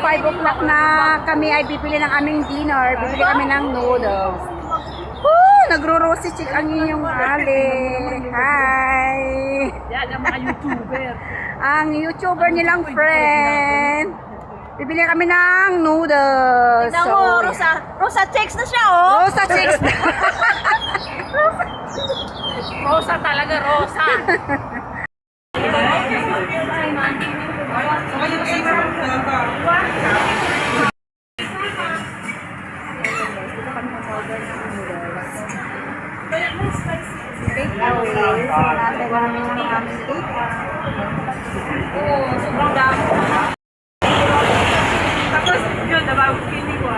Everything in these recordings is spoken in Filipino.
5 o'clock na kami ay bibili ng aming dinner. Bibili kami ng noodles. Woo! Nagro-rosy chick ang inyong ali. Hi! Yan ang mga YouTuber. Ang YouTuber nilang friend. Bibili kami ng noodles. Tignan mo, Rosa checks na siya, oh. Rosa chicks. Rosa talaga, Rosa. Oo, sobrang dami. Tapos yun, nabawag pili ko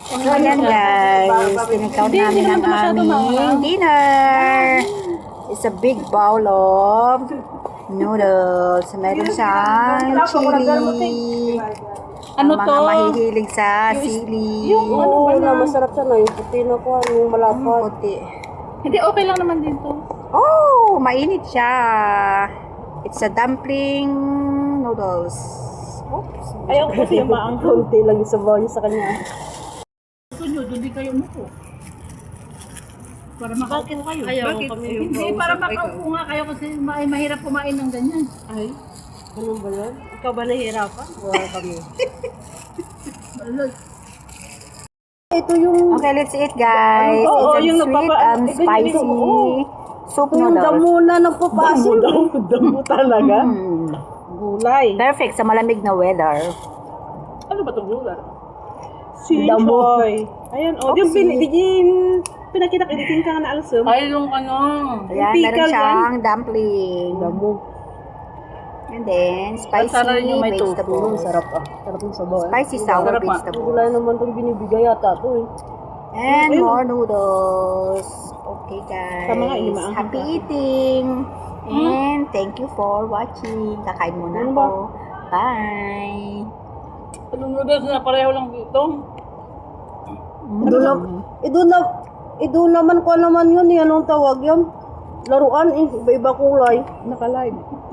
So, ayan guys. Pinag-count namin ang aming dinner. It's a big bowl of noodles. Meron siyang chili. Ano Ang to? mga mahihilig sa sili. Yung ano na masarap siya na, yung puti na ko, yung malapad. Puti. Hindi, okay lang naman din to. Oh, mainit siya. It's a dumpling noodles. Oops. Ayaw ko kasi maang konti lang yung sabaw niya sa kanya. Gusto nyo, doon di kayo umupo. Para makaupo kayo. Ayaw Bakit? kami Hindi, para makaupo nga kayo kasi mahirap kumain ng ganyan. Ay, ganun ba yun? Ikaw ba nahihirapan? Wala kami. Ito yung... Okay, let's eat guys. Oo, It's a yung sweet nagpapa- and spicy soup Yung noodles. damo na nagpapasin. Damo talaga? Mm. Gulay. Perfect sa malamig na weather. Ano ba itong lugar? Sinchoy. Ayan, o. Yung pinakita editing ka nga na alsum. Ay, yung ano. Ayan, pickle meron siyang dumpling. Damo. And then, spicy At sana rin yung may tofu. vegetables. Sarap ah. Sarap yung sabaw. Spicy sour Sarap ah. vegetables. Gulay naman itong binibigay yata ito eh. And more noodles. Okay guys. Tama nga, imaanghang Happy ka. eating. And thank you for watching. Kakain muna Ano ako. ba? Bye. Anong noodles na pareho lang dito? Doon naman ko naman yun eh. Anong tawag yun? Laruan eh. Iba-iba kulay. Naka-live.